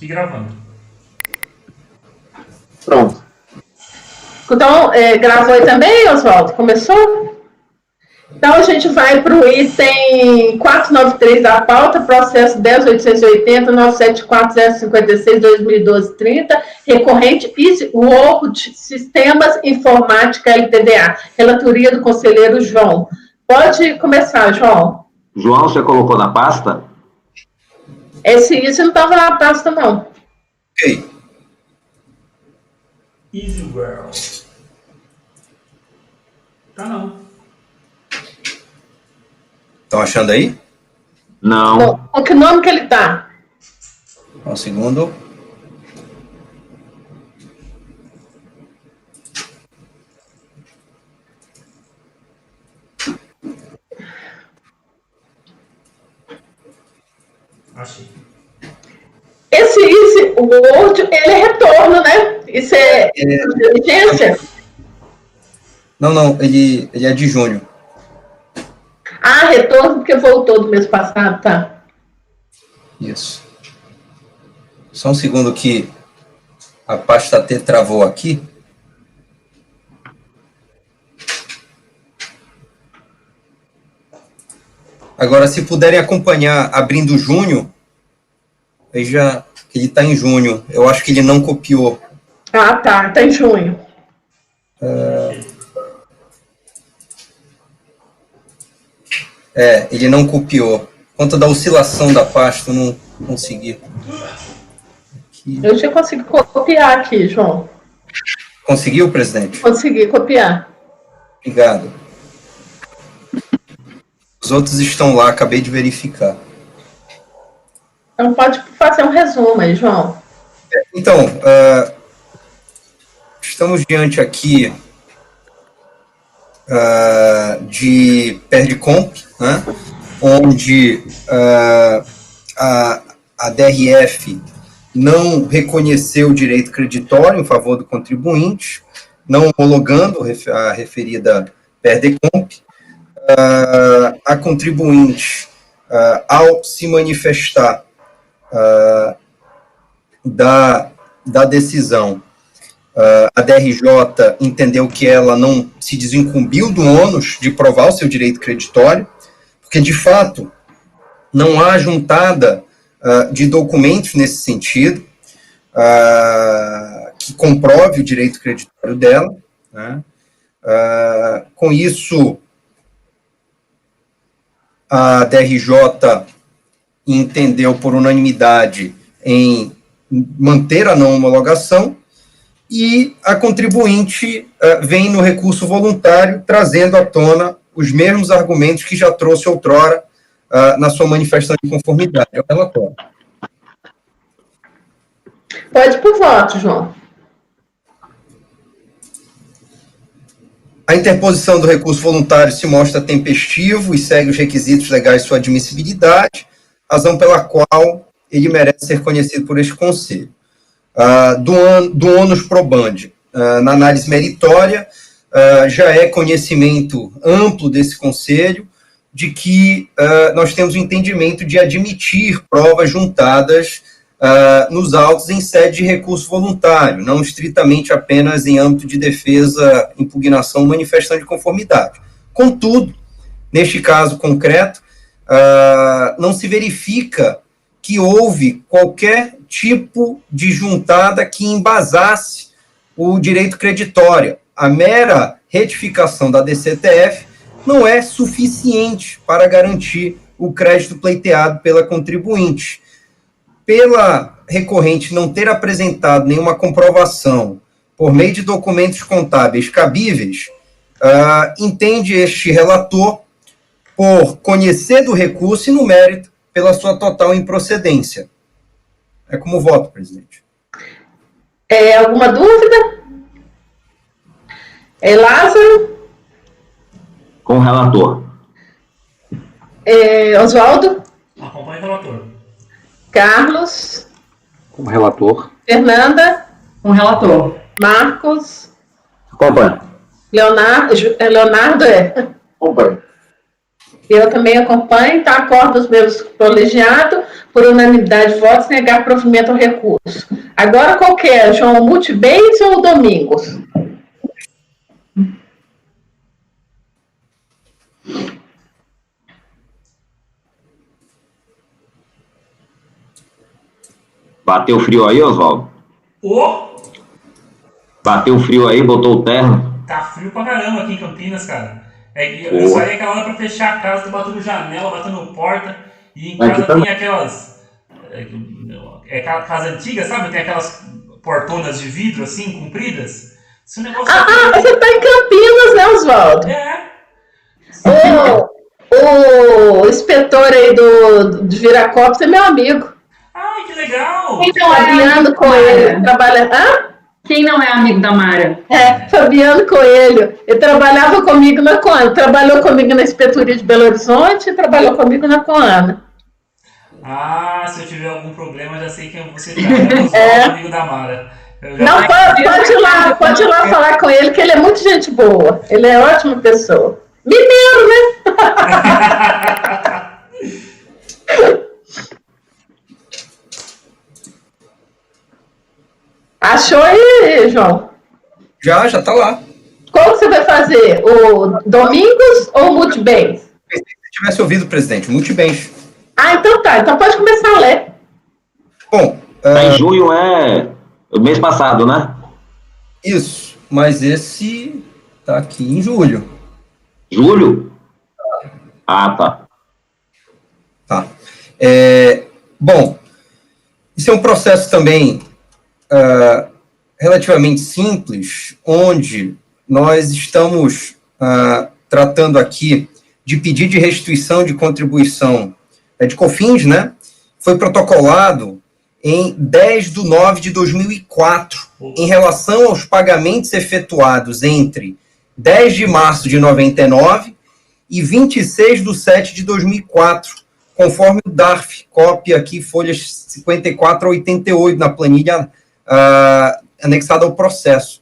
E gravando. Pronto. Então, gravou aí também, Oswaldo? Começou? Então, a gente vai para o item 493 da pauta, processo 10.880.974.056.2012.30, recorrente World Sistemas Informática LTDA. Relatoria do conselheiro João. Pode começar, João. João, você colocou na pasta? Esse não estava na pasta, não. Ok. Easywell. Tá não. Estão achando aí? Não. Bom, com que nome que ele tá? Um segundo. Achei. Esse Word, ele é retorno, né? Isso é inteligência? Não, ele é de junho. Ah, retorno porque voltou do mês passado, tá? Isso. Só um segundo que a pasta T travou aqui. Agora, se puderem acompanhar abrindo junho, veja que ele está em junho. Eu acho que ele não copiou. Ah, tá. Tá em junho. Ele não copiou. Por conta da oscilação da pasta, eu não consegui. Aqui. Eu já consegui copiar aqui, João. Conseguiu, presidente? Consegui copiar. Obrigado. Os outros estão lá, acabei de verificar. Então pode fazer um resumo aí, João. Então, estamos diante aqui de PERDComp, né, onde a DRF não reconheceu o direito creditório em favor do contribuinte, não homologando a referida PERDComp. A contribuinte, ao se manifestar da decisão, a DRJ entendeu que ela não se desincumbiu do ônus de provar o seu direito creditório, porque, de fato, não há juntada de documentos nesse sentido que comprove o direito creditório dela, né? Com isso, a DRJ entendeu por unanimidade em manter a não homologação, e a contribuinte vem no recurso voluntário trazendo à tona os mesmos argumentos que já trouxe outrora na sua manifestação de conformidade ao relatório. Pode ir por voto, João. A interposição do recurso voluntário se mostra tempestivo e segue os requisitos legais de sua admissibilidade, razão pela qual ele merece ser conhecido por este Conselho. Do ônus probandi, na análise meritória, já é conhecimento amplo desse Conselho de que nós temos o entendimento de admitir provas juntadas nos autos em sede de recurso voluntário, não estritamente apenas em âmbito de defesa, impugnação, manifestação de conformidade. Contudo, neste caso concreto, não se verifica que houve qualquer tipo de juntada que embasasse o direito creditório. A mera retificação da DCTF não é suficiente para garantir o crédito pleiteado pela contribuinte. Pela recorrente não ter apresentado nenhuma comprovação por meio de documentos contábeis cabíveis, entende este relator por conhecer do recurso e, no mérito, pela sua total improcedência. É como voto, presidente. Alguma dúvida? Lázaro? Com o relator. Oswaldo? Acompanhe o relator. Carlos? Com o relator. Fernanda? Com o relator. Marcos? Acompanhe. Leonardo? Acompanhe. Eu também acompanho, então acordo os meus colegiados por unanimidade de votos negar provimento ao recurso. Agora qual que é, João? Multibens ou Domingos? Bateu frio aí, Oswaldo? Ô, Bateu frio aí, botou o terno? tá frio pra caramba aqui em Campinas, cara. Eu saí aquela hora pra fechar a casa, tô batendo janela, batendo porta, e em casa tem aquelas... aquela casa antiga, sabe? Tem aquelas portonas de vidro, assim, compridas. Se o negócio Você tá em Campinas, né, Oswaldo? É. O inspetor aí de Viracopos é meu amigo. Ai, que legal! Fabiano Coelho. Trabalha... Quem não é amigo da Mara? Fabiano Coelho. Ele trabalhava comigo na Coana. Trabalhou comigo na Inspetoria de Belo Horizonte e trabalhou comigo na Coana. Ah, se eu tiver algum problema, já sei quem você tá. É o amigo da Mara. Não, pode ir lá falar com ele, que ele é muito gente boa. Ele é ótima pessoa. Mineiro, né? Achou aí, João? Já tá lá. Qual que você vai fazer? O Domingos ou o Multibens? Se tivesse ouvido, presidente, multibens. Então tá. Então pode começar a ler. Bom, Em junho é o mês passado, né? isso. Mas esse tá aqui em julho. Julho? Ah, tá. Tá. Bom, isso é um processo também relativamente simples, onde nós estamos tratando aqui de pedido de restituição de contribuição de COFINS, né? Foi protocolado em 10/9/2004, em relação aos pagamentos efetuados entre 10 de março de 99 e 26/7/2004, conforme o DARF, cópia aqui, folhas 54 a 88, na planilha anexada ao processo,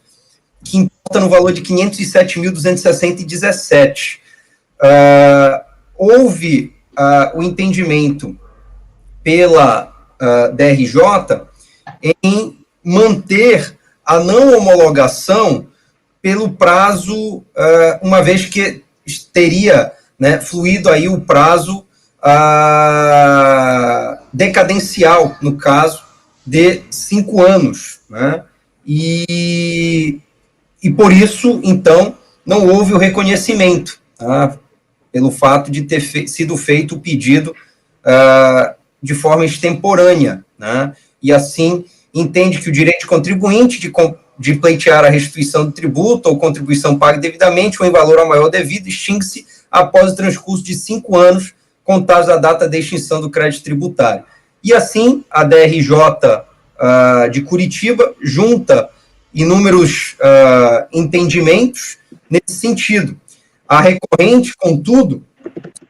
que importa no valor de 507.260,17. Houve o entendimento pela DRJ em manter a não homologação pelo prazo, uma vez que teria, né, fluído aí o prazo decadencial, no caso, de 5 anos, né? E por isso, então, não houve o reconhecimento, tá? Pelo fato de ter sido feito o pedido de forma extemporânea, né? E assim, entende que o direito contribuinte de pleitear a restituição do tributo ou contribuição paga devidamente ou em valor ao maior devido extingue-se após o transcurso de 5 anos, contados da data da extinção do crédito tributário. E assim, a DRJ de Curitiba junta inúmeros entendimentos nesse sentido. A recorrente, contudo,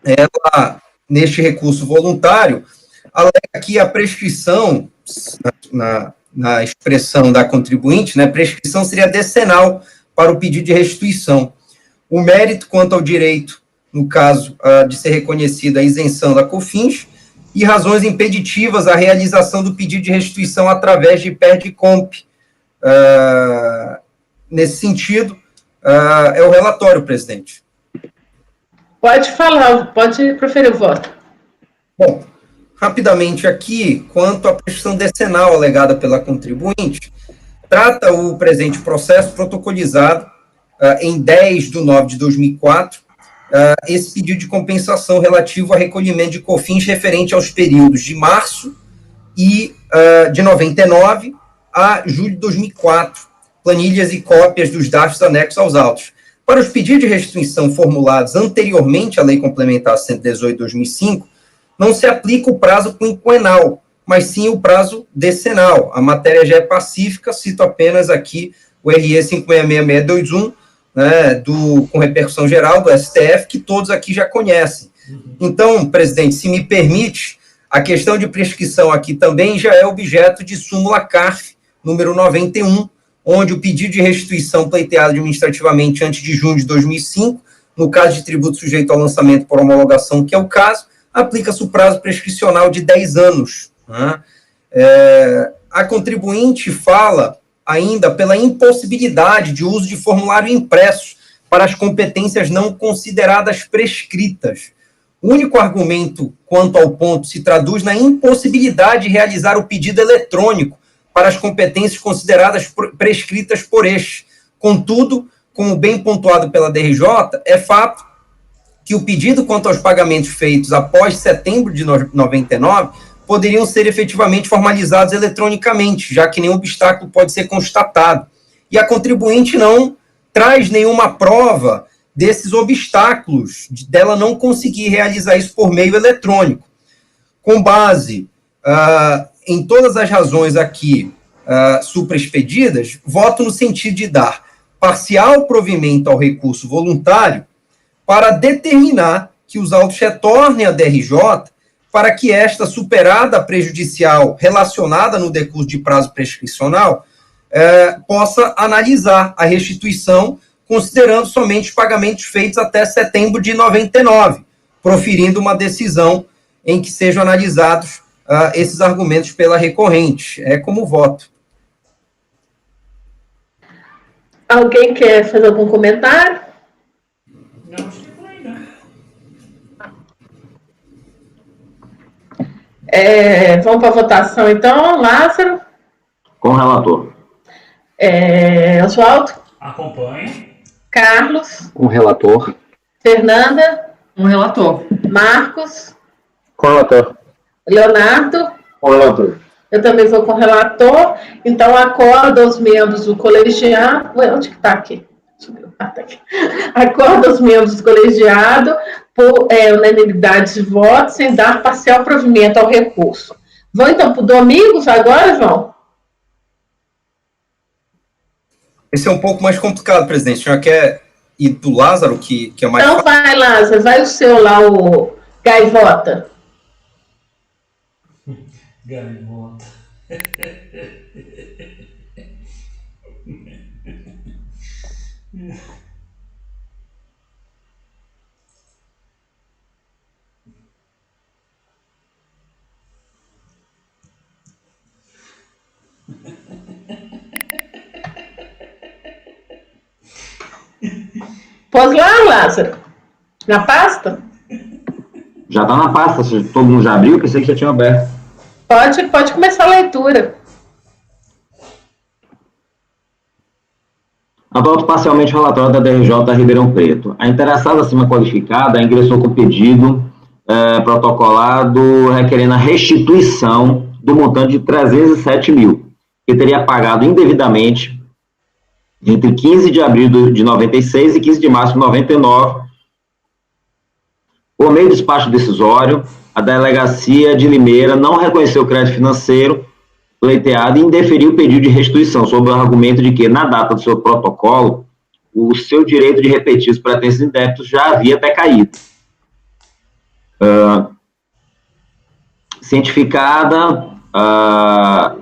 ela, neste recurso voluntário, alega que a prescrição, na expressão da contribuinte, né, prescrição seria decenal para o pedido de restituição. O mérito quanto ao direito, no caso de ser reconhecida a isenção da COFINS, e razões impeditivas à realização do pedido de restituição através de PERDCOMP. Nesse sentido, é o relatório, presidente. Pode falar, pode proferir o voto. Bom, rapidamente aqui, quanto à prescrição decenal alegada pela contribuinte, trata o presente processo protocolizado em 10/9/2004, esse pedido de compensação relativo a recolhimento de COFINS referente aos períodos de março e de 99 a julho de 2004, planilhas e cópias dos DARFs anexos aos autos. Para os pedidos de restituição formulados anteriormente à Lei Complementar 118/2005, não se aplica o prazo quinquenal, mas sim o prazo decenal. A matéria já é pacífica, cito apenas aqui o RE 566621, né, com repercussão geral do STF, que todos aqui já conhecem. Então, presidente, se me permite, a questão de prescrição aqui também já é objeto de súmula CARF, número 91, onde o pedido de restituição pleiteado administrativamente antes de junho de 2005 No caso de tributo sujeito ao lançamento por homologação, que é o caso, aplica-se o prazo prescricional de 10 anos. Né? A contribuinte fala ainda pela impossibilidade de uso de formulário impresso para as competências não consideradas prescritas. O único argumento quanto ao ponto se traduz na impossibilidade de realizar o pedido eletrônico para as competências consideradas prescritas por este. Contudo, como bem pontuado pela DRJ, é fato que o pedido quanto aos pagamentos feitos após setembro de 99 poderiam ser efetivamente formalizados eletronicamente, já que nenhum obstáculo pode ser constatado. E a contribuinte não traz nenhuma prova desses obstáculos, dela não conseguir realizar isso por meio eletrônico. Com base em todas as razões aqui supraexpedidas, voto no sentido de dar parcial provimento ao recurso voluntário para determinar que os autos retornem à DRJ para que esta, superada a prejudicial relacionada no decurso de prazo prescricional, possa analisar a restituição considerando somente os pagamentos feitos até setembro de 99, proferindo uma decisão em que sejam analisados esses argumentos pela recorrente. É como voto. Alguém quer fazer algum comentário? Não, acho que por aí, não. Vamos para a votação, então. Lázaro? Com o relator. Oswaldo? Acompanha. Carlos? Com o relator. Fernanda? Um relator. Marcos? Com o relator. Leonardo? Com o relator. Eu também vou com o relator. Então, acordo aos membros do colegiado. Ué, onde que está aqui? Tá aqui. Acordo aos membros do colegiado por unanimidade de votos, sem dar parcial provimento ao recurso. Vão, então, para o Domingos agora, João? Esse é um pouco mais complicado, presidente. O senhor quer ir do Lázaro, que é mais... Então vai, Lázaro. Vai o seu lá, o Gaivota. Gaivota. Pôs lá, Lázaro? Na pasta? Já está na pasta, todo mundo já abriu, pensei que já tinha aberto. Pode começar a leitura. Adoto parcialmente o relatório da DRJ Ribeirão Preto. A interessada acima qualificada ingressou com pedido protocolado requerendo a restituição do montante de 307 mil, que teria pagado indevidamente entre 15 de abril de 96 e 15 de março de 99, por meio do despacho decisório. A delegacia de Limeira não reconheceu o crédito financeiro pleiteado e indeferiu o pedido de restituição, sob o argumento de que, na data do seu protocolo, o seu direito de repetir os pretensos indébitos já havia até caído. Cientificada, a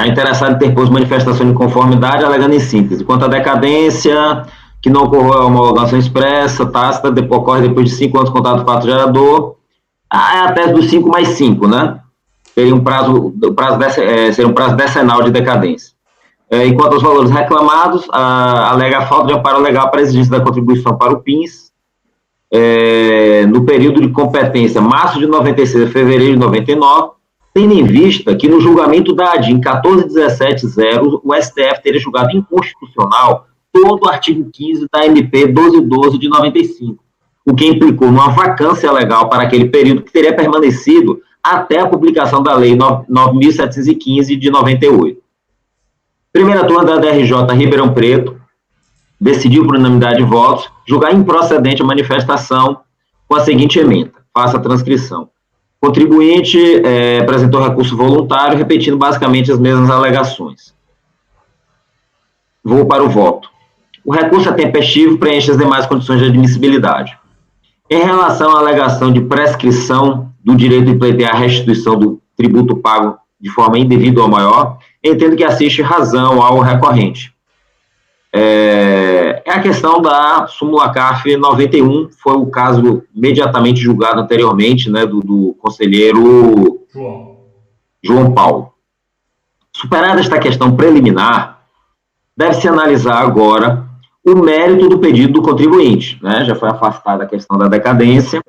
interessada interpôs manifestação de conformidade, alegando em síntese. Quanto à decadência, que não ocorreu a homologação expressa, tácita, ocorre depois de 5 anos contato do fato gerador, é a tese dos 5 mais 5, né? Seria seria um prazo decenal de decadência. Enquanto aos valores reclamados, alega a falta de amparo legal para a exigência da contribuição para o PINS, no período de competência março de 96 a fevereiro de 99, tendo em vista que no julgamento da ADIM 14.17.0, o STF teria julgado inconstitucional todo o artigo 15 da MP 1212 de 95, o que implicou numa vacância legal para aquele período que teria permanecido até a publicação da Lei 9.715 de 98. Primeira turma da DRJ Ribeirão Preto decidiu por unanimidade de votos julgar improcedente a manifestação com a seguinte emenda, faça a transcrição. O contribuinte apresentou recurso voluntário, repetindo basicamente as mesmas alegações. Vou para o voto. O recurso é tempestivo, preenche as demais condições de admissibilidade. Em relação à alegação de prescrição do direito de pleitear a restituição do tributo pago de forma indevida ou maior, entendo que assiste razão ao recorrente. é a questão da súmula CARF 91, foi o caso imediatamente julgado anteriormente, né, do conselheiro João Paulo. Superada esta questão preliminar, deve-se analisar agora o mérito do pedido do contribuinte, né? Já foi afastada a questão da decadência.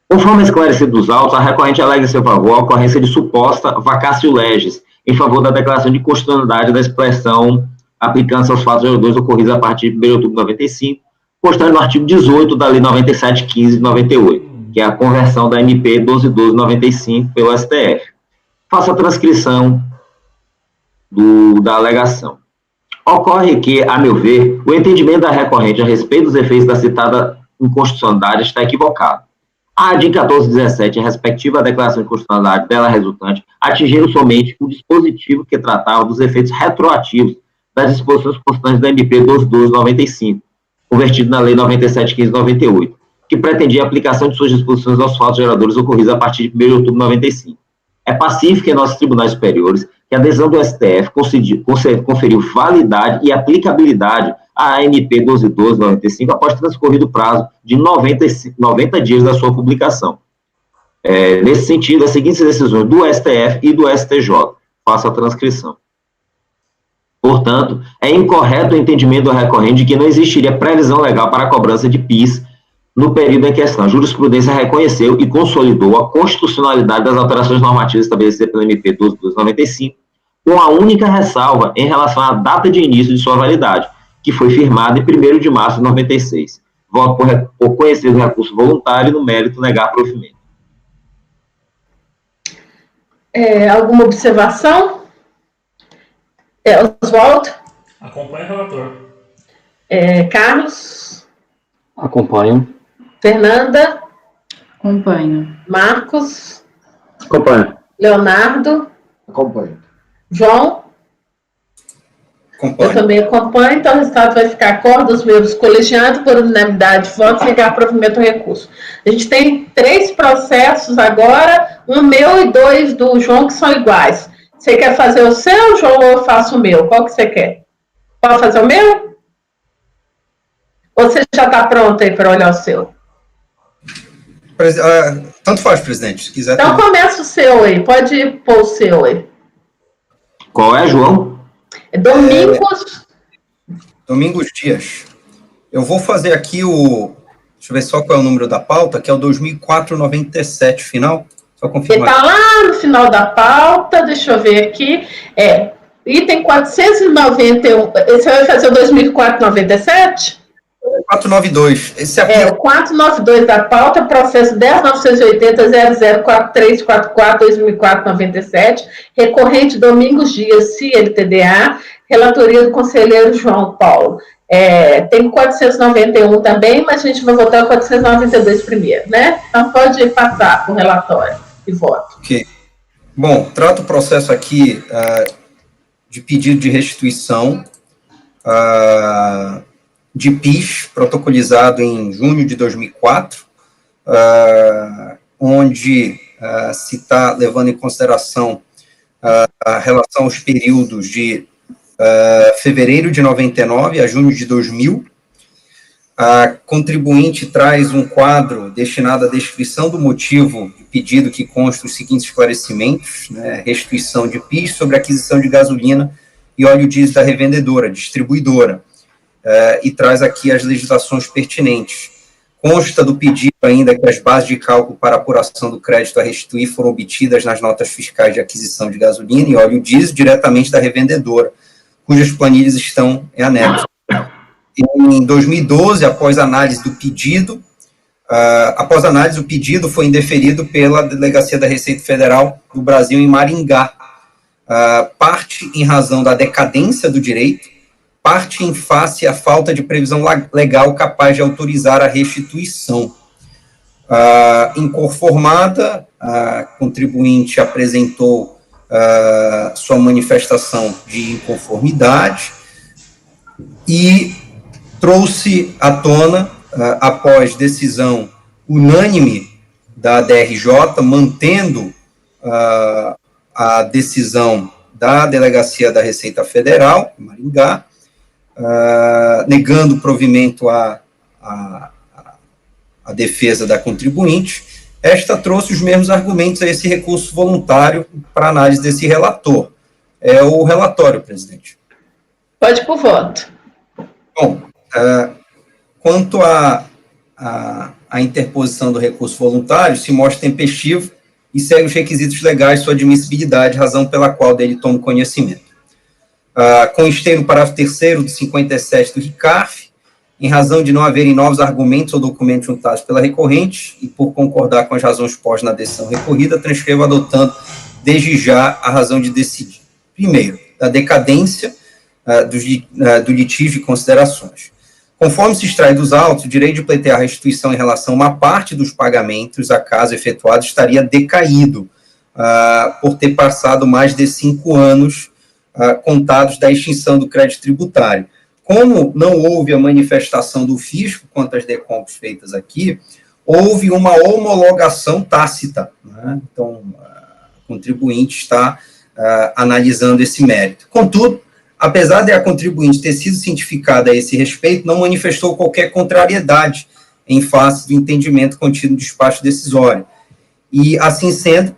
Conforme esclarecido dos autos, a recorrente alega em seu favor a ocorrência de suposta vacatio legis, em favor da declaração de constitucionalidade da expressão aplicando-se aos fatos geradores ocorridos a partir de 1º de outubro de 95, constando no artigo 18 da Lei 9715 de 98, que é a conversão da MP 1212/95 pelo STF. Faço a transcrição da alegação. Ocorre que, a meu ver, o entendimento da recorrente a respeito dos efeitos da citada inconstitucionalidade está equivocado. A ADI 1417, respectiva à declaração de constitucionalidade dela resultante, atingiram somente o dispositivo que tratava dos efeitos retroativos das disposições constantes da MP 1212/95, convertido na Lei 9715/98, que pretendia a aplicação de suas disposições aos fatos geradores ocorridos a partir de 1º de outubro de 95. É pacífico em nossos tribunais superiores que a decisão do STF conferiu validade e aplicabilidade à ANP 1212/95 após transcorrido o prazo de 90 dias da sua publicação. Nesse sentido, as seguintes decisões do STF e do STJ. Faço a transcrição. Portanto, é incorreto o entendimento do recorrente de que não existiria previsão legal para a cobrança de PIS no período em questão. A jurisprudência reconheceu e consolidou a constitucionalidade das alterações normativas estabelecidas pela MP 1212/95, com a única ressalva em relação à data de início de sua validade, que foi firmada em 1º de março de 96. Voto por conhecer o recurso voluntário e no mérito negar provimento. Alguma observação? Oswaldo? Acompanha o relator. Carlos? Acompanho. Fernanda? Acompanho. Marcos? Acompanho. Leonardo? Acompanho. João? Acompanho. Eu também acompanho, então o resultado vai ficar acordo dos membros colegiados por unanimidade de votos negar provimento ao recurso. A gente tem 3 processos agora, um meu e 2 do João, que são iguais. Você quer fazer o seu, João, ou eu faço o meu? Qual que você quer? Pode fazer o meu? Ou você já está pronto aí para olhar o seu? Tanto faz, presidente, se quiser. Então começa o seu aí, pode pôr o seu aí. Qual é, João? Domingos Dias. Eu vou fazer aqui deixa eu ver só qual é o número da pauta, que é o 2497 final. Só confirmar. Ele está lá no final da pauta, deixa eu ver aqui. Item 491. Você vai fazer o 2497? 492. Esse aqui o 492 da pauta, processo 10.980.004344/2004-97, recorrente Domingos Dias, CILTDA, relatoria do conselheiro João Paulo. Tem 491 também, mas a gente vai votar o 492 primeiro, né? Então pode passar para o relatório e voto. Ok. Bom, trato o processo aqui de pedido de restituição de PIS, protocolizado em junho de 2004, onde se está levando em consideração a relação aos períodos de fevereiro de 99 a junho de 2000. A contribuinte traz um quadro destinado à descrição do motivo de pedido que consta os seguintes esclarecimentos, né, restituição de PIS sobre aquisição de gasolina e óleo diesel da revendedora, distribuidora, e traz aqui as legislações pertinentes. Consta do pedido ainda que as bases de cálculo para apuração do crédito a restituir foram obtidas nas notas fiscais de aquisição de gasolina e óleo diesel diretamente da revendedora, cujas planilhas estão em anexo. Em 2012, após análise, o pedido foi indeferido pela Delegacia da Receita Federal do Brasil em Maringá, parte em razão da decadência do direito, parte em face à falta de previsão legal capaz de autorizar a restituição. Inconformada, a contribuinte apresentou sua manifestação de inconformidade e trouxe à tona, após decisão unânime da DRJ, mantendo a decisão da Delegacia da Receita Federal, em Maringá, negando o provimento à defesa da contribuinte, esta trouxe os mesmos argumentos a esse recurso voluntário para análise desse relator. É o relatório, presidente. Pode ir por voto. Bom, quanto à interposição do recurso voluntário, se mostra tempestivo e segue os requisitos legais de sua admissibilidade, razão pela qual dele toma conhecimento. Constei no parágrafo 3º do 57 do RICARF, em razão de não haverem novos argumentos ou documentos juntados pela recorrente, e por concordar com as razões postas na decisão recorrida, transcrevo adotando desde já a razão de decidir. Primeiro, da decadência do litígio e considerações. Conforme se extrai dos autos, o direito de pleitear a restituição em relação a uma parte dos pagamentos a caso efetuado estaria decaído, por ter passado mais de 5 anos contados da extinção do crédito tributário. Como não houve a manifestação do fisco quanto às decompos feitas aqui, houve uma homologação tácita, né? Então, o contribuinte está analisando esse mérito. Contudo, apesar de a contribuinte ter sido cientificada a esse respeito, não manifestou qualquer contrariedade em face do entendimento contido no despacho decisório. E, assim sendo,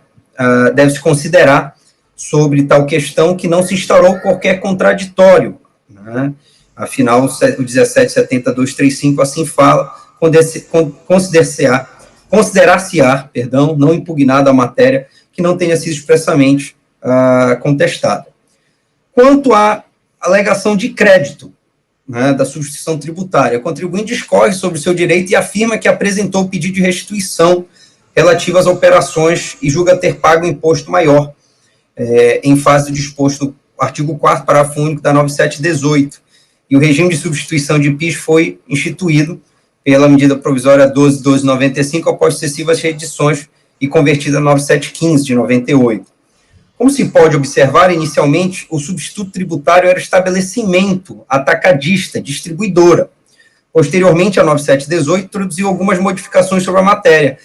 deve-se considerar sobre tal questão que não se instaurou qualquer contraditório, né? Afinal, o 177235 assim fala, considerar-se-á, não impugnada a matéria que não tenha sido expressamente contestada. Quanto à alegação de crédito, né, da substituição tributária, o contribuinte discorre sobre o seu direito e afirma que apresentou o pedido de restituição relativo às operações e julga ter pago um imposto maior, em face do disposto no artigo 4º, parágrafo único da 9718, e o regime de substituição de PIS foi instituído pela medida provisória 12.1295 após sucessivas reedições e convertida a 9715 de 98. Como se pode observar, inicialmente, o substituto tributário era estabelecimento atacadista, distribuidora. Posteriormente, a 9718 introduziu algumas modificações sobre a matéria,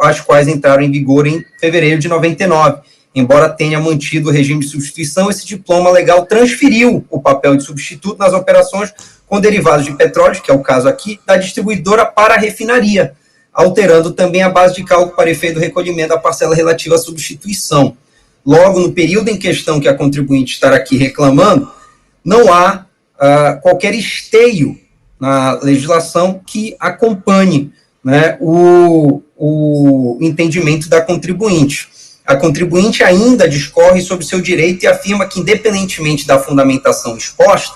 as quais entraram em vigor em fevereiro de 99. Embora tenha mantido o regime de substituição, esse diploma legal transferiu o papel de substituto nas operações com derivados de petróleo, que é o caso aqui, da distribuidora para a refinaria, alterando também a base de cálculo para efeito do recolhimento da parcela relativa à substituição. Logo, no período em questão que a contribuinte estará aqui reclamando, não há qualquer esteio na legislação que acompanhe, né, o entendimento da contribuinte. A contribuinte ainda discorre sobre seu direito e afirma que, independentemente da fundamentação exposta,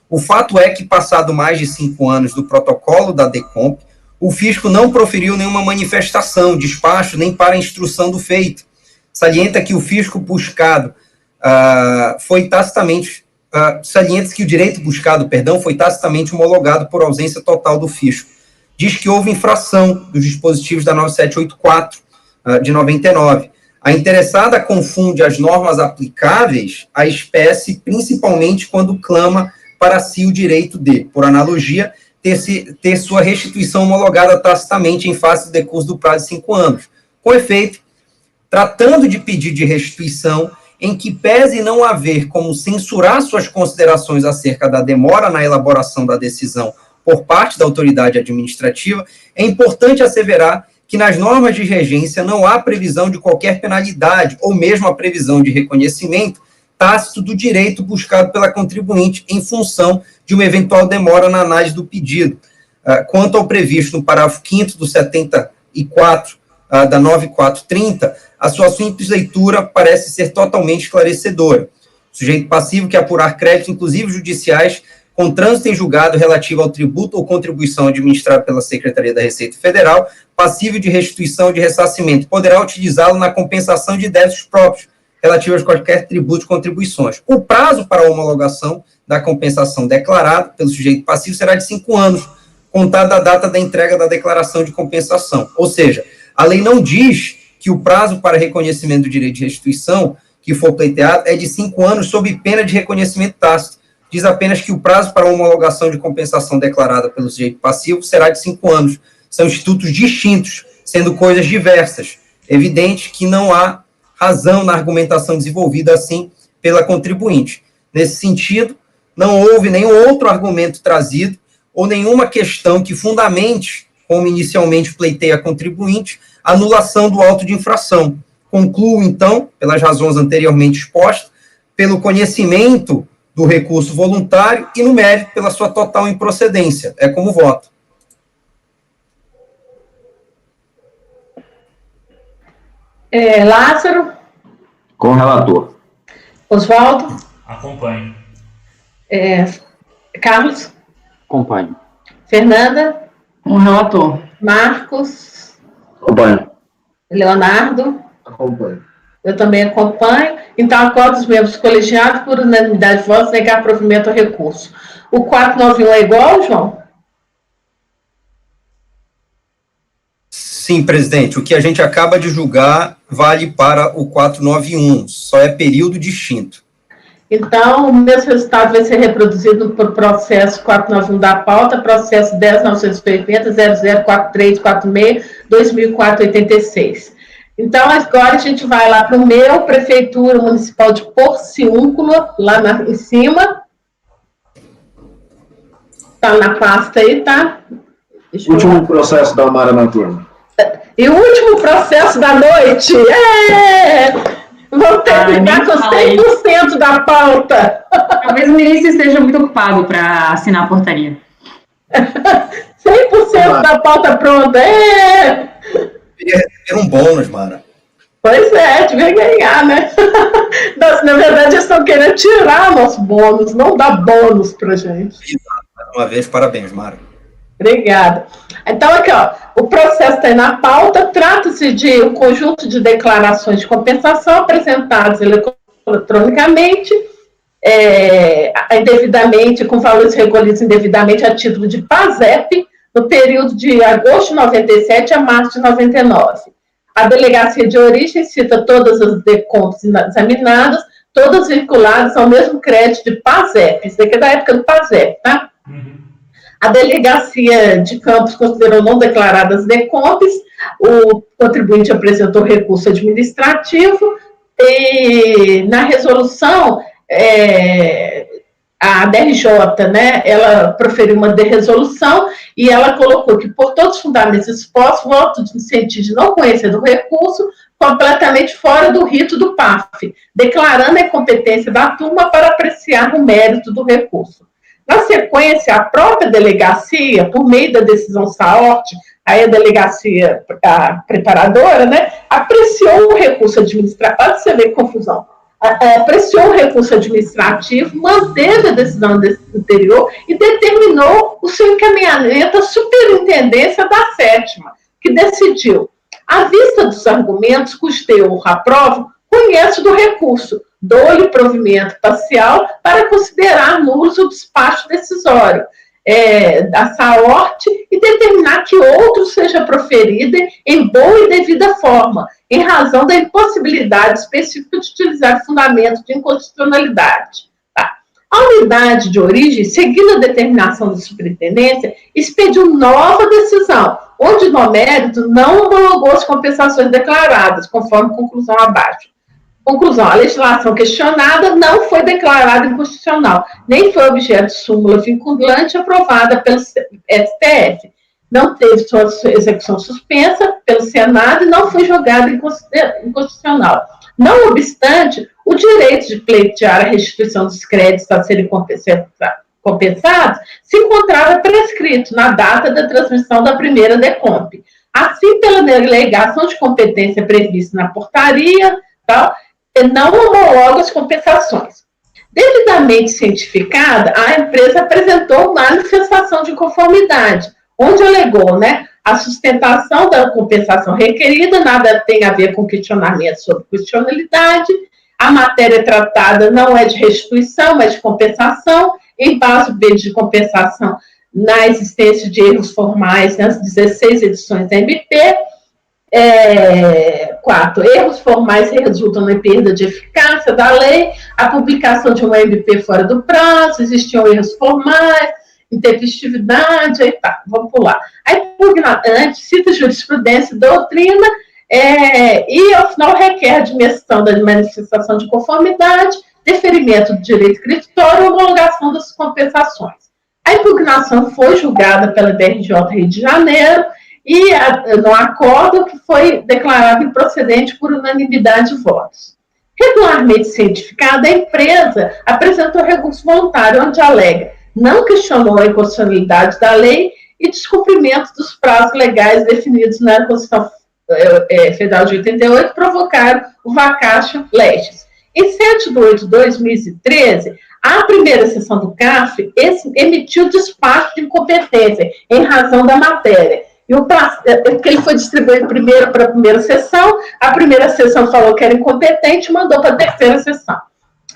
o fato é que, passado mais de 5 anos do protocolo da DECOMP, o fisco não proferiu nenhuma manifestação, despacho, nem para a instrução do feito. Salienta que o fisco buscado foi tacitamente, salienta que o direito buscado, foi tacitamente homologado por ausência total do fisco. Diz que houve infração dos dispositivos da 9784 de 99. A interessada confunde as normas aplicáveis à espécie, principalmente quando clama para si o direito de, por analogia, ter sua restituição homologada tacitamente em face do decurso do prazo de 5 anos. Com efeito, tratando de pedido de restituição, em que pese não haver como censurar suas considerações acerca da demora na elaboração da decisão por parte da autoridade administrativa, é importante asseverar que nas normas de regência não há previsão de qualquer penalidade, ou mesmo a previsão de reconhecimento tácito do direito buscado pela contribuinte em função de uma eventual demora na análise do pedido. Quanto ao previsto no parágrafo 5º do 74 da 9430, a sua simples leitura parece ser totalmente esclarecedora. O sujeito passivo que apurar créditos, inclusive judiciais, com trânsito em julgado relativo ao tributo ou contribuição administrada pela Secretaria da Receita Federal, passível de restituição de ressarcimento, poderá utilizá-lo na compensação de débitos próprios, relativos a qualquer tributo e contribuições. O prazo para a homologação da compensação declarada pelo sujeito passivo será de 5 anos, contado da data da entrega da declaração de compensação. Ou seja, a lei não diz que o prazo para reconhecimento do direito de restituição que for pleiteado é de 5 anos sob pena de reconhecimento tácito. Diz apenas que o prazo para a homologação de compensação declarada pelo sujeito passivo será de 5 anos. São institutos distintos, sendo coisas diversas. É evidente que não há razão na argumentação desenvolvida assim pela contribuinte. Nesse sentido, não houve nenhum outro argumento trazido ou nenhuma questão que fundamente, como inicialmente pleiteia a contribuinte, a anulação do auto de infração. Concluo, então, pelas razões anteriormente expostas, pelo conhecimento do recurso voluntário e, no mérito, pela sua total improcedência. É como voto. Lázaro? Com o relator. Oswaldo? Acompanho. Carlos? Acompanho. Fernanda? Com o relator. Marcos? Acompanho. Leonardo? Acompanho. Eu também acompanho. Então, acordo os membros colegiados por unanimidade de votos negar provimento ao recurso. O 491 é igual, João? Sim, presidente. O que a gente acaba de julgar vale para o 491. Só é período distinto. Então, o mesmo resultado vai ser reproduzido por processo 491 da pauta, processo 10.980.004346-2004-86. Então, agora a gente vai lá para o meu, Prefeitura Municipal de Porciúncula, lá em cima. Está na pasta aí, tá? Último processo da Mara na turma. E o último processo da noite. Vamos terminar com 100% da pauta. Talvez o ministro esteja muito ocupado para assinar a portaria. 100% da pauta pronta. Queria receber um bônus, Mara. Pois é, devia ganhar, né? Na verdade, eles estão querendo tirar nosso bônus, não dar bônus pra gente. Mais uma vez, parabéns, Mara. Obrigada. Então, aqui, ó, o processo está aí na pauta, trata-se de um conjunto de declarações de compensação apresentadas eletronicamente, indevidamente, com valores recolhidos indevidamente a título de PASEP, no período de agosto de 97 a março de 99. A delegacia de origem cita todas as decompos examinadas, todas vinculadas ao mesmo crédito de PASEP. Isso aqui é da época do PASEP, tá? A delegacia de Campos considerou não declaradas decompes, o contribuinte apresentou recurso administrativo e na resolução a DRJ, né, ela proferiu uma resolução e ela colocou que por todos os fundamentos expostos, voto de sentido de não conhecer do recurso completamente fora do rito do PAF, declarando a incompetência da turma para apreciar o mérito do recurso. Na sequência, a própria delegacia, por meio da decisão SAORT, aí a delegacia a preparadora, né, apreciou o recurso administrativo, pode você ver que confusão, apreciou o recurso administrativo, manteve a decisão anterior e determinou o seu encaminhamento à superintendência da 7ª, que decidiu, à vista dos argumentos, cujo teor aprovo, conhece do recurso, dou-lhe provimento parcial para considerar nulos o despacho decisório da SAORT e determinar que outro seja proferido em boa e devida forma, em razão da impossibilidade específica de utilizar fundamento de inconstitucionalidade. Tá? A unidade de origem, seguindo a determinação da superintendência, expediu nova decisão, onde no mérito não homologou as compensações declaradas, conforme conclusão abaixo. Conclusão, a legislação questionada não foi declarada inconstitucional, nem foi objeto de súmula vinculante aprovada pelo STF. Não teve sua execução suspensa pelo Senado e não foi julgada inconstitucional. Não obstante, o direito de pleitear a restituição dos créditos a serem compensados se encontrava prescrito na data da transmissão da primeira DECOMP. Assim, pela delegação de competência prevista na portaria, tal, não homologa as compensações. Devidamente cientificada, a empresa apresentou manifestação de conformidade, onde alegou, né, a sustentação da compensação requerida nada tem a ver com questionamento sobre questionalidade, a matéria tratada não é de restituição, mas de compensação, em base ao pedido de compensação na existência de erros formais nas 16 edições da MP. 4. Erros formais resultam na perda de eficácia da lei, a publicação de uma MP fora do prazo, existiam erros formais, intempestividade, aí tá, vamos pular. A impugnante cita jurisprudência e doutrina, e ao final requer a admissão da manifestação de conformidade, deferimento do direito creditório ou homologação das compensações. A impugnação foi julgada pela DRJ Rio de Janeiro e no acordo que foi declarado improcedente por unanimidade de votos. Regularmente cientificada, a empresa apresentou recurso voluntário, onde alega não questionou a inconstitucionalidade da lei e descumprimento dos prazos legais definidos na Constituição Federal de 88 provocaram o vacatio legis. Em 7 de 8 de 2013, a primeira sessão do CARF emitiu despacho de incompetência em razão da matéria. Porque ele foi distribuído primeiro para a primeira sessão falou que era incompetente e mandou para a terceira sessão.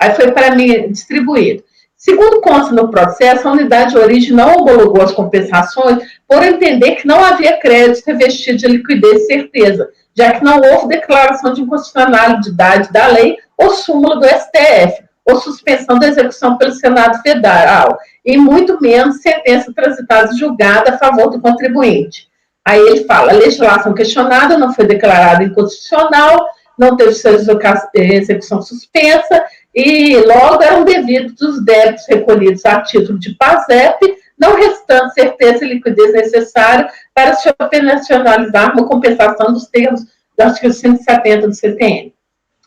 Aí foi para mim distribuído. Segundo consta no processo, a unidade de origem não homologou as compensações por entender que não havia crédito revestido de liquidez e certeza, já que não houve declaração de inconstitucionalidade da lei ou súmula do STF, ou suspensão da execução pelo Senado Federal, e muito menos sentença transitada e julgada a favor do contribuinte. Aí ele fala, a legislação questionada não foi declarada inconstitucional, não teve sua execução suspensa, e logo eram devidos os débitos recolhidos a título de PASEP, não restando certeza e liquidez necessária para se operacionalizar uma compensação dos termos do artigo 170 do CTN.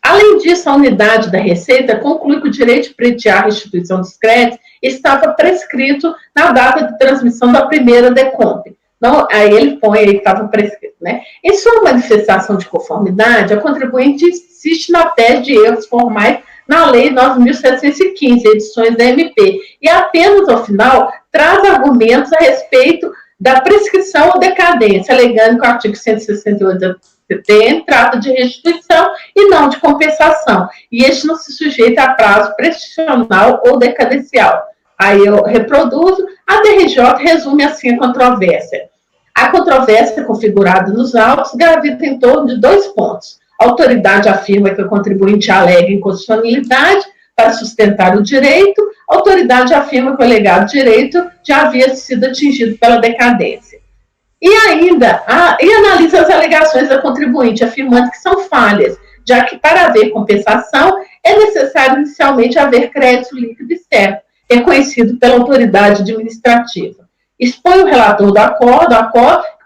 Além disso, a unidade da Receita conclui que o direito de prediar a restituição dos créditos estava prescrito na data de transmissão da primeira DECOMP. Não, aí ele põe aí que estava prescrito, né? Em sua manifestação de conformidade, a contribuinte insiste na tese de erros formais na Lei 9.715, edições da MP, e apenas, ao final, traz argumentos a respeito da prescrição ou decadência, alegando que o artigo 168 da CTN trata de restituição e não de compensação, e este não se sujeita a prazo prescricional ou decadencial. Aí eu reproduzo, a DRJ resume assim a controvérsia. A controvérsia configurada nos autos gravita em torno de 2 pontos. A autoridade afirma que o contribuinte alega inconstitucionalidade para sustentar o direito, a autoridade afirma que o alegado direito já havia sido atingido pela decadência. E ainda, analisa as alegações da contribuinte, afirmando que são falhas, já que para haver compensação é necessário inicialmente haver crédito líquido e certo, reconhecido pela autoridade administrativa. Expõe o relator do acordo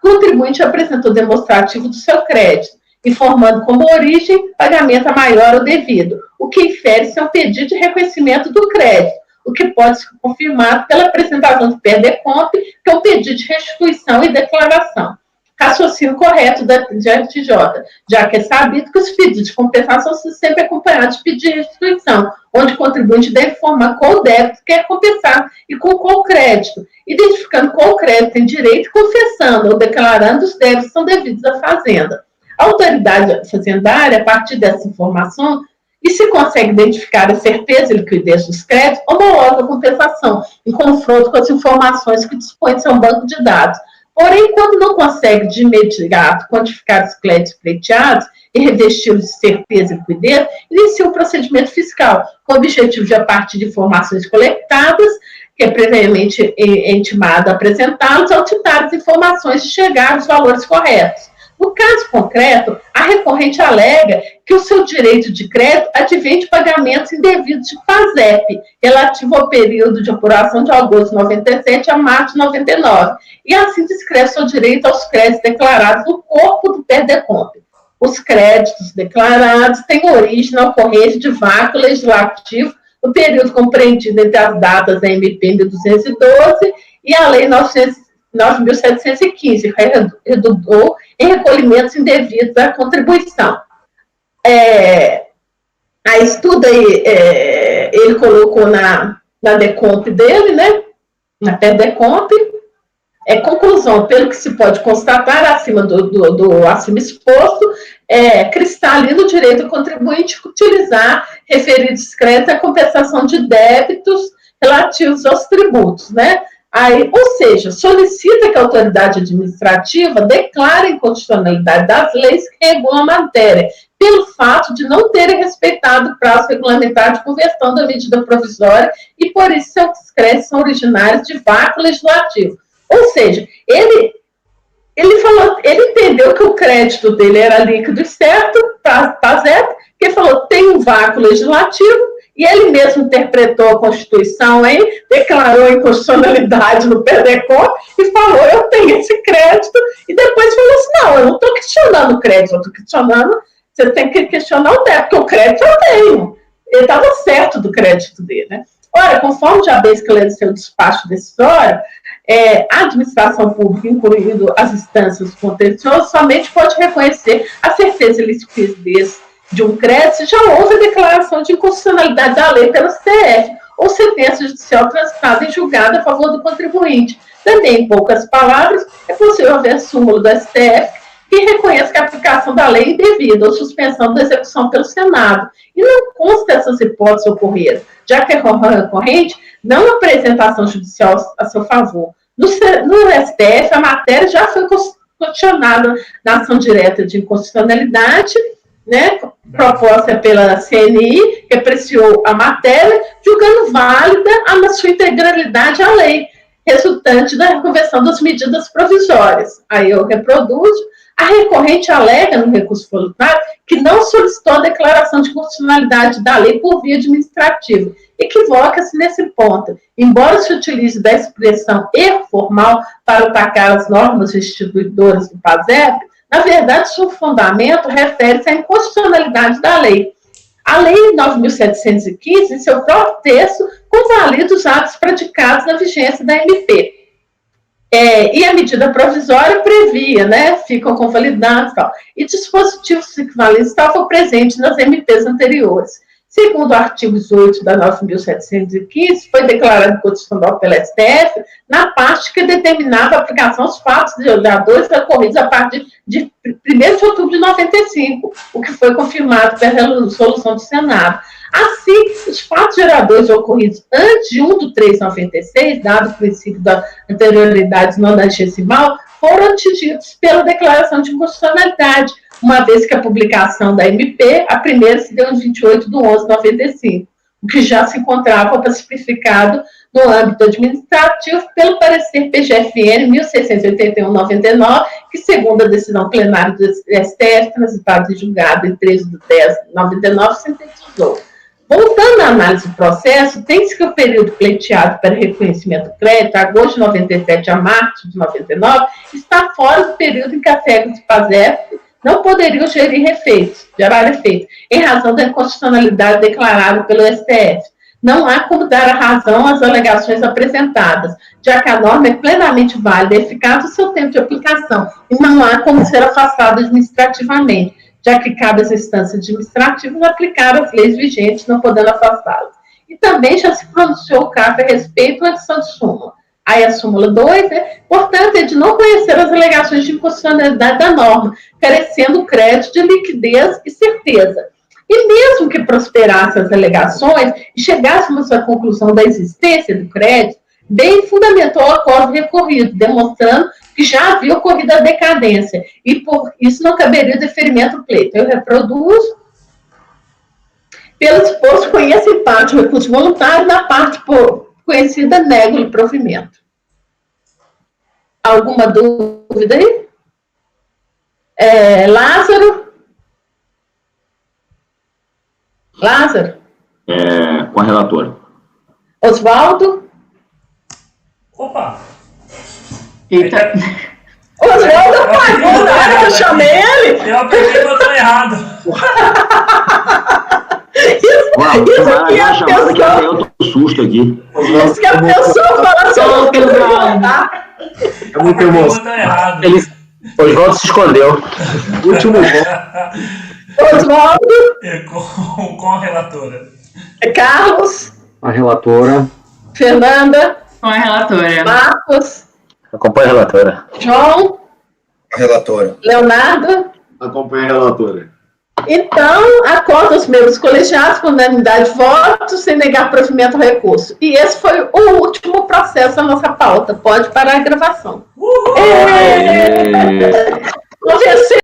que o contribuinte apresentou demonstrativo do seu crédito, informando como origem pagamento a maior ou devido, o que infere-se ao pedido de reconhecimento do crédito, o que pode ser confirmado pela apresentação do PERDECOMP, que é o pedido de restituição e declaração. Raciocínio correto da DRJ, já que é sabido que os pedidos de compensação são sempre acompanhados de pedido de restituição, onde o contribuinte deve informar qual débito quer compensar e com qual crédito, identificando qual crédito tem direito e confessando ou declarando os débitos que são devidos à Fazenda. A autoridade fazendária, a partir dessa informação, e se consegue identificar a certeza e liquidez dos créditos, homologa a compensação, em confronto com as informações que dispõe de seu banco de dados. Porém, quando não consegue de imediato quantificar os créditos pleiteados e revesti-los de certeza e liquidez, inicia um procedimento fiscal, com o objetivo de, a partir de informações coletadas, que é previamente intimado a apresentá-los, auditar as informações e chegar aos valores corretos. No caso concreto, a recorrente alega que o seu direito de crédito advém de pagamentos indevidos de PASEP, relativo ao período de apuração de agosto de 97 a março de 99, e assim descreve seu direito aos créditos declarados no corpo do PERDECOMP. Os créditos declarados têm origem na ocorrência de vácuo legislativo no período compreendido entre as datas da MP 1212 e a Lei 9.715, redundou em recolhimentos indevidos da contribuição. A estuda ele colocou na DECOMP dele, né? Na PERDECOMP. Conclusão, pelo que se pode constatar acima acima exposto, cristalina o direito do contribuinte utilizar referidos créditos à compensação de débitos relativos aos tributos, né? Ou seja, solicita que a autoridade administrativa declare a inconstitucionalidade das leis que regulam a matéria, pelo fato de não terem respeitado o prazo regulamentar de conversão da medida provisória e, por isso, seus créditos são originários de vácuo legislativo. Ou seja, ele entendeu que o crédito dele era líquido e certo, PASEP, que ele falou, tem um vácuo legislativo, E ele mesmo interpretou a Constituição, declarou a inconstitucionalidade no PDCOM e falou, eu tenho esse crédito, e depois falou assim, não, eu não estou questionando o crédito, eu estou questionando, você tem que questionar o débito, porque o crédito eu tenho. Ele estava certo do crédito dele, né? Ora, conforme já bem esclareceu o despacho decisório, a administração pública, incluindo as instâncias contenciosas, somente pode reconhecer a certeza e liquidez de um crédito se já houve a declaração de inconstitucionalidade da lei pelo STF, ou sentença judicial transitada em julgado a favor do contribuinte. Também, em poucas palavras, é possível haver súmula do STF que reconheça que a aplicação da lei é indevida ou suspensão da execução pelo Senado. E não consta essas hipóteses ocorreram, já que é recorrente não apresentação judicial a seu favor. No STF, a matéria já foi questionada na ação direta de inconstitucionalidade, né, proposta pela CNI, que apreciou a matéria, julgando válida na sua integralidade a lei, resultante da reconversão das medidas provisórias. Aí eu reproduzo. A recorrente alega no recurso voluntário que não solicitou a declaração de constitucionalidade da lei por via administrativa. Equivoca-se nesse ponto. Embora se utilize da expressão erro formal para atacar as normas instituidoras do PASEP, na verdade, seu fundamento refere-se à inconstitucionalidade da lei. A Lei 9.715, em seu próprio texto, convalida os atos praticados na vigência da MP. E a medida provisória previa, né, ficam convalidados e tal. E dispositivos equivalentes estavam presentes nas MPs anteriores. Segundo o artigo 18 da 9.715, foi declarado inconstitucional pela STF na parte que determinava a aplicação aos fatos geradores ocorridos a partir de 1º de outubro de 95, o que foi confirmado pela resolução do Senado. Assim, os fatos geradores ocorridos antes de 1/3/96, dado o princípio da anterioridade nonagesimal, foram atingidos pela declaração de inconstitucionalidade, uma vez que a publicação da MP, a primeira se deu em 28/11/95, o que já se encontrava pacificado no âmbito administrativo pelo parecer PGFN 1681/99, que, segundo a decisão plenária do STF, transitada e julgada em 13/10/99, sintetizou. Voltando à análise do processo, tem-se que o período pleiteado para reconhecimento do crédito, agosto de 97 a março de 99, está fora do período em que as regras do PASEP não poderiam gerar efeitos, em razão da inconstitucionalidade declarada pelo STF. Não há como dar a razão às alegações apresentadas, já que a norma é plenamente válida e eficaz no seu tempo de aplicação, e não há como ser afastada administrativamente, já que cabe às instâncias administrativas aplicar as leis vigentes, não podendo afastá-las. E também já se pronunciou o CAF a respeito da adição de súmula. Aí a súmula 2, portanto, é de não conhecer as alegações de inconstitucionalidade da norma, carecendo o crédito de liquidez e certeza. E mesmo que prosperassem as alegações e chegássemos à conclusão da existência do crédito, bem fundamentou o acordo recorrido, demonstrando que já havia ocorrido a decadência, e por isso não caberia o deferimento do pleito. Eu reproduzo. Pelo exposto, conheça em parte o recurso voluntário, na parte conhecida, nego o provimento. Alguma dúvida aí? Lázaro? Com a relatora. Oswaldo? Opa! Eita. Oswaldo apagou na hora que eu chamei ele? Eu apertei o botão errado. Isso aqui é a pessoa... Que até eu tô susto aqui. Isso que a pessoa fala assim, eu quero perguntar. É muito emoção. Oswaldo se escondeu. Último voto. Oswaldo. Com a relatora. Carlos. A relatora. Fernanda. Com a relatora. Marcos. Acompanha a relatora. João. A relatora. Leonardo. Acompanha a relatora. Então, acordo os membros colegiados com unanimidade de votos, sem negar provimento ao recurso. E esse foi o último processo da nossa pauta. Pode parar a gravação. Convencer